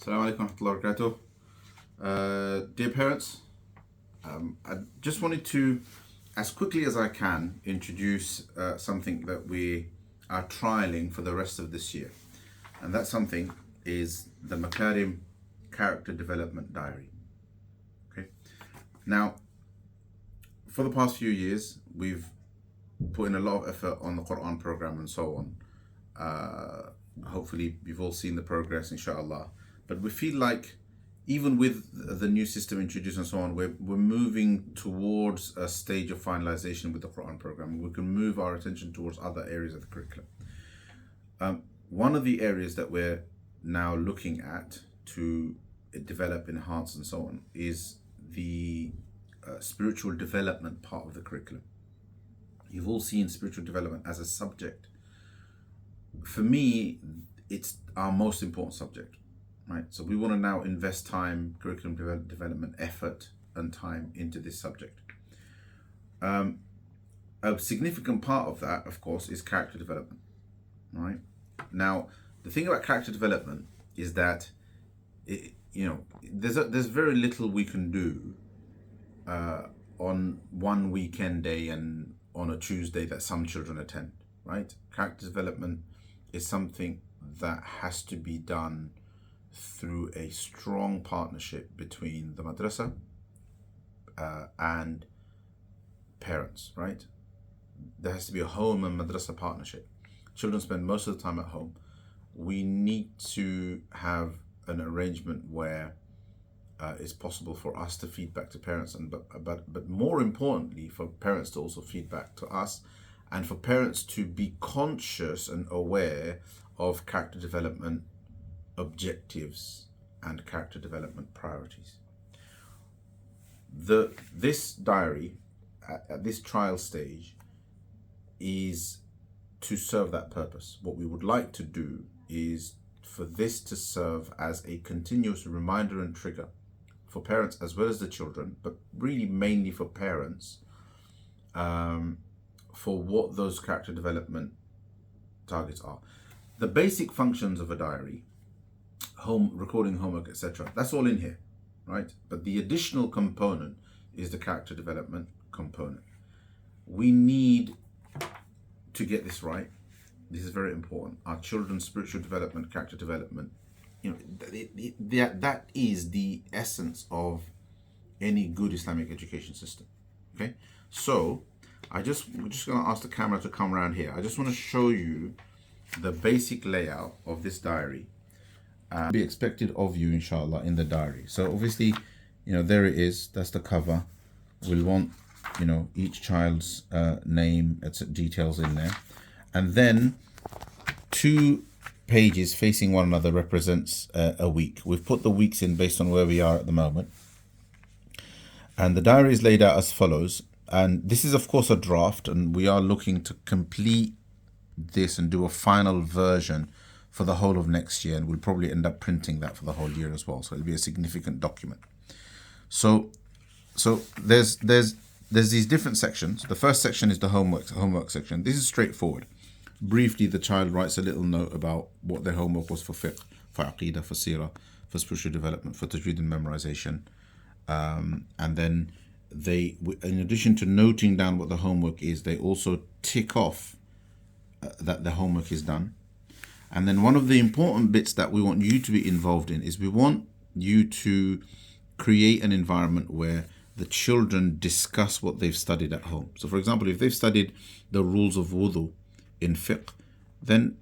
Assalamu alaikum wa rahmatullahi wa barakatuh. Dear parents, I just wanted to, as quickly as I can, introduce something that we are trialing for the rest of this year. And that something is the Makarim Character Development Diary. Okay. Now, for the past few years, we've put in a lot of effort on the Quran program and so on. Hopefully, you've all seen the progress, inshallah. But we feel like even with the new system introduced and so on, we're moving towards a stage of finalization with the Quran program. We can move our attention towards other areas of the curriculum. One of the areas that we're now looking at to develop, enhance, and so on is the spiritual development part of the curriculum. You've all seen spiritual development as a subject. For me, it's our most important subject. Right, so we want to now invest time, curriculum development, effort, and time into this subject. A significant part of that, of course, is character development. Right, now the thing about character development is that there's very little we can do on one weekend day and on a Tuesday that some children attend. Right, character development is something that has to be done through a strong partnership between the madrasa and parents, right? There has to be a home and madrasa partnership. Children spend most of the time at home. We need to have an arrangement where it's possible for us to feed back to parents, but more importantly, for parents to also feed back to us, and for parents to be conscious and aware of character development objectives and character development priorities. This diary at this trial stage is to serve that purpose. What we would like to do is for this to serve as a continuous reminder and trigger for parents as well as the children, but really mainly for parents, for what those character development targets are. The basic functions of a diary, recording homework, etc. That's all in here, right? But the additional component is the character development component. We need to get this right. This is very important. Our children's spiritual development, character development, that is the essence of any good Islamic education system. Okay, so we're just going to ask the camera to come around here. I just want to show you the basic layout of this diary. Be expected of you, inshallah, in the diary. So obviously, there it is. That's the cover. We'll want, each child's name, etc., details in there, and then 2 pages facing one another represents a week. We've put the weeks in based on where we are at the moment, and the diary is laid out as follows. And this is, of course, a draft, and we are looking to complete this and do a final version for the whole of next year, and we'll probably end up printing that for the whole year as well. So it'll be a significant document. So there's these different sections. The first section is the homework section. This is straightforward. Briefly, the child writes a little note about what their homework was for fiqh, for aqidah, for seerah, for spiritual development, for tajweed and memorization, and then they, in addition to noting down what the homework is, they also tick off that the homework is done. And then one of the important bits that we want you to be involved in is we want you to create an environment where the children discuss what they've studied at home. So for example, if they've studied the rules of wudu in fiqh, then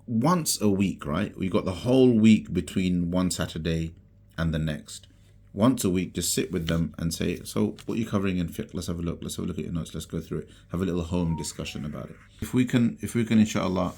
once a week, right? We got the whole week between one Saturday and the next. Once a week, just sit with them and say, so what are you covering in fiqh? Let's have a look. Let's have a look at your notes. Let's go through it. Have a little home discussion about it. If we can, inshallah,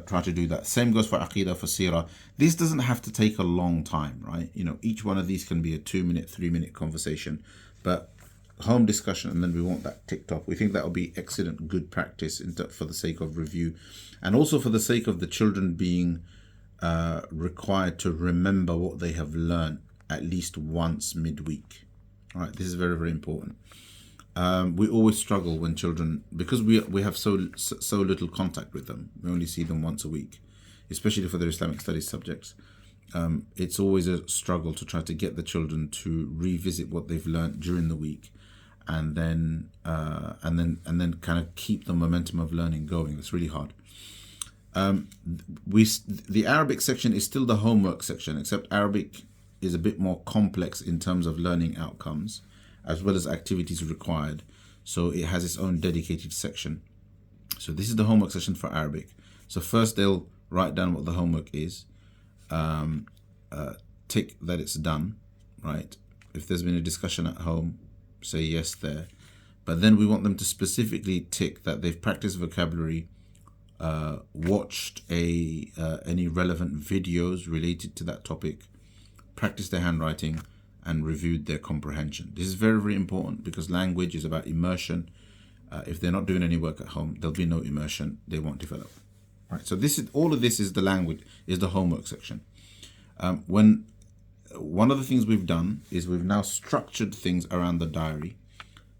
try to do that. Same goes for aqidah, for seerah. This doesn't have to take a long time, right? Each one of these can be a 2-minute, 3-minute conversation, but home discussion, and then we want that ticked off. We think that will be excellent, good practice for the sake of review, and also for the sake of the children being required to remember what they have learned at least once midweek. All right, this is very, very important. We always struggle when children, because we have so little contact with them. We only see them once a week, especially for their Islamic studies subjects. it's always a struggle to try to get the children to revisit what they've learned during the week, and then kind of keep the momentum of learning going. It's really hard. The Arabic section is still the homework section, except Arabic is a bit more complex in terms of learning outcomes as well as activities required. So it has its own dedicated section. So this is the homework section for Arabic. So first they'll write down what the homework is, tick that it's done, right? If there's been a discussion at home, say yes there. But then we want them to specifically tick that they've practiced vocabulary, watched any relevant videos related to that topic, practiced their handwriting, and reviewed their comprehension. This is very, very important because language is about immersion. If they're not doing any work at home, there'll be no immersion. They won't develop. Right. So this is all of this is the language, is the homework section. When one of the things we've done is we've now structured things around the diary,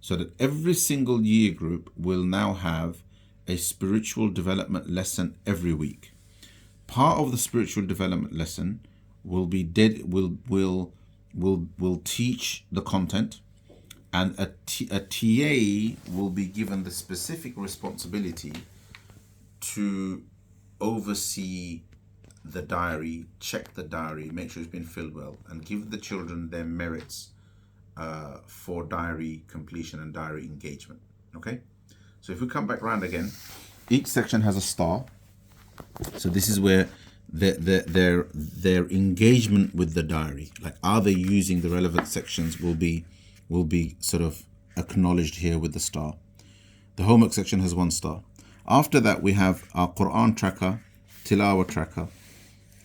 so that every single year group will now have a spiritual development lesson every week. Part of the spiritual development lesson will be will teach the content, and a TA will be given the specific responsibility to oversee the diary, check the diary, make sure it's been filled well, and give the children their merits for diary completion and diary engagement. Okay, so if we come back round again, each section has a star. So this is where their engagement with the diary, like are they using the relevant sections, will be sort of acknowledged here with the star. The homework section has 1 star. After that, we have our Quran tracker, Tilawa tracker,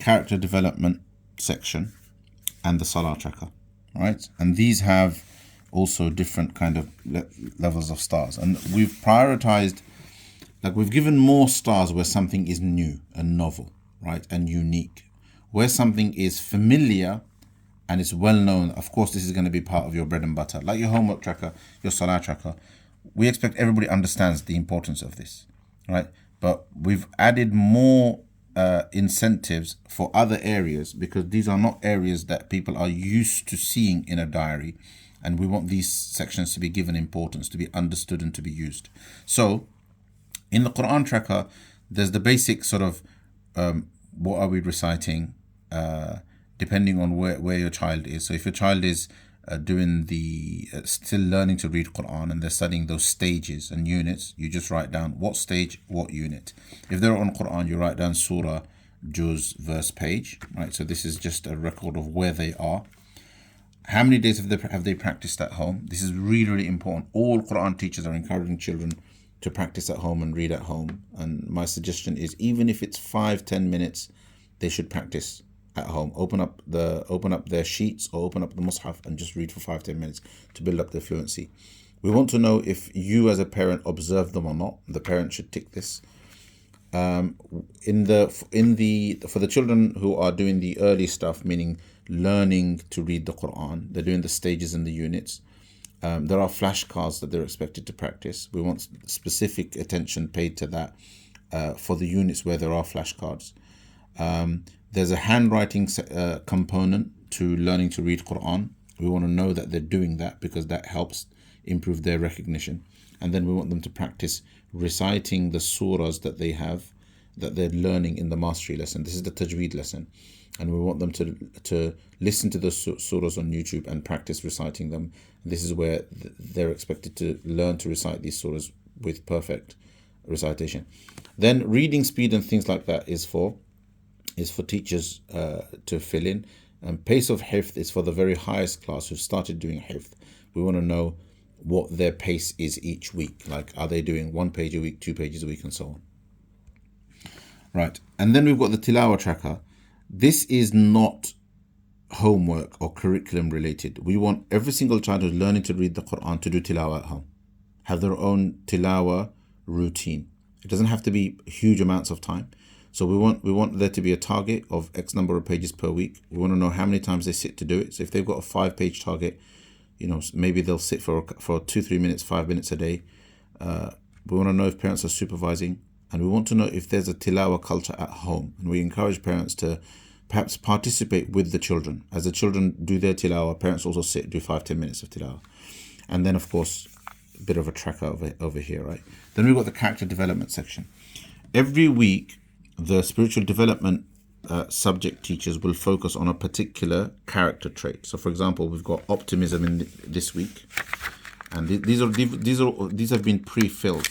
character development section, and the Salah tracker. Right, and these have also different kind of levels of stars, and we've prioritized, like we've given more stars where something is new and novel, right, and unique. Where something is familiar and it's well known, of course this is going to be part of your bread and butter, like your homework tracker, your Salah tracker. We expect everybody understands the importance of this, right? But we've added more incentives for other areas, because these are not areas that people are used to seeing in a diary, and we want these sections to be given importance, to be understood and to be used. So in the Quran tracker, there's the basic sort of what are we reciting, depending on where your child is. So if your child is doing the still learning to read Quran and they're studying those stages and units, you just write down what stage, what unit. If they're on Quran, you write down surah, juz, verse, page, right? So this is just a record of where they are. How many days have they practiced at home? This is really, really important. All Quran teachers are encouraging children to practice at home and read at home. And my suggestion is, even if it's 5-10 minutes, they should practice at home. Open up their sheets or open up the Mus'haf and just read for 5-10 minutes to build up their fluency. We want to know if you as a parent observe them or not. The parent should tick this. For the children who are doing the early stuff, meaning learning to read the Quran, they're doing the stages and the units. There are flashcards that they're expected to practice. We want specific attention paid to that for the units where there are flashcards. There's a handwriting component to learning to read Quran. We want to know that they're doing that, because that helps improve their recognition. And then we want them to practice reciting the surahs that they're learning in the mastery lesson. This is the tajweed lesson. And we want them to listen to the surahs on YouTube and practice reciting them. This is where they're expected to learn to recite these surahs with perfect recitation. Then reading speed and things like that is for teachers to fill in. And pace of hifth is for the very highest class who've started doing hifth. We want to know what their pace is each week. Like, are they doing 1 page a week, 2 pages a week, and so on. Right, and then we've got the Tilawa tracker. This is not homework or curriculum related. We want every single child who's learning to read the Quran to do Tilawa at home, have their own Tilawa routine. It doesn't have to be huge amounts of time. So we want there to be a target of X number of pages per week. We want to know how many times they sit to do it. So if they've got a 5-page target, maybe they'll sit for 2-3 minutes, 5 minutes a day. We want to know if parents are supervising, and we want to know if there's a tilawa culture at home. And we encourage parents to perhaps participate with the children. As the children do their tilawah, parents also sit, do 5-10 minutes of tilawah. And then, of course, a bit of a tracker over here, right? Then we've got the character development section. Every week, the spiritual development subject teachers will focus on a particular character trait. So, for example, we've got optimism in this week, and these have been pre-filled.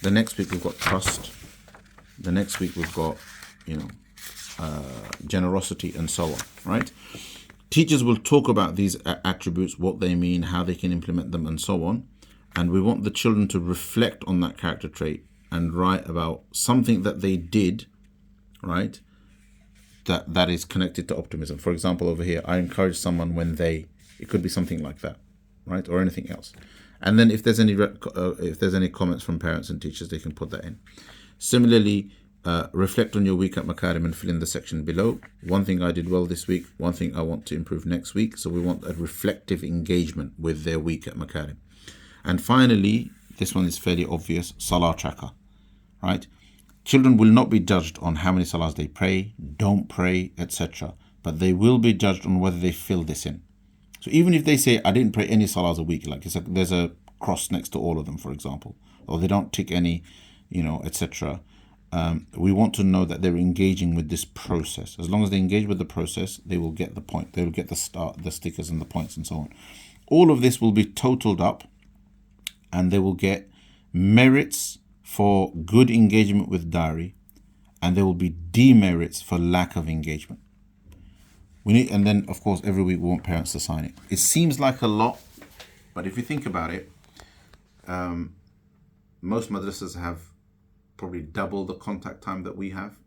The next week we've got trust. The next week we've got, generosity, and so on, right? Teachers will talk about these attributes, what they mean, how they can implement them, and so on. And we want the children to reflect on that character trait and write about something that they did, right, that is connected to optimism. For example, over here, I encourage someone when it could be something like that, right, or anything else. And then if there's any comments from parents and teachers, they can put that in. Similarly, reflect on your week at Makarim and fill in the section below. One thing I did well this week, one thing I want to improve next week. So we want a reflective engagement with their week at Makarim. And finally, this one is fairly obvious, Salah tracker, right? Children will not be judged on how many salahs they pray, don't pray, etc. But they will be judged on whether they fill this in. So even if they say, I didn't pray any salahs a week, like there's a cross next to all of them, for example, or they don't tick any, etc. We want to know that they're engaging with this process. As long as they engage with the process, they will get the point. They will get the stickers and the points and so on. All of this will be totaled up, and they will get merits for good engagement with diary, and there will be demerits for lack of engagement. And then, of course, every week we want parents to sign it. It seems like a lot, but if you think about it, most madrasas have probably double the contact time that we have.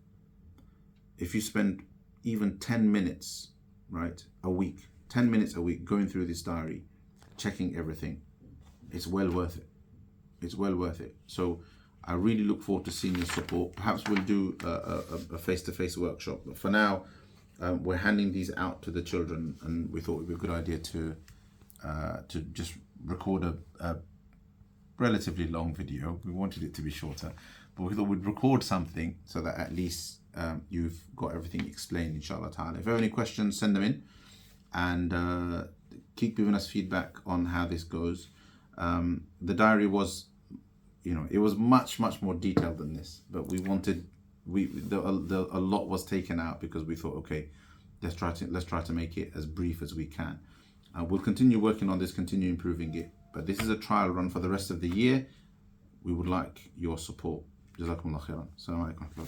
If you spend even 10 minutes, right, a week, 10 minutes a week going through this diary, checking everything, it's well worth it. It's well worth it. So I really look forward to seeing your support. Perhaps we'll do a face-to-face workshop. But for now, we're handing these out to the children, and we thought it would be a good idea to just record a relatively long video. We wanted it to be shorter, but we thought we'd record something so that at least you've got everything explained, inshallah ta'ala. If you have any questions, send them in, and keep giving us feedback on how this goes. The diary was, it was much more detailed than this, but we wanted, a lot was taken out because we thought, okay, let's try to make it as brief as we can. We'll continue working on this, continue improving it, but this is a trial run for the rest of the year. We would like your support. Jazakumullah khairan. Assalamu alaikum.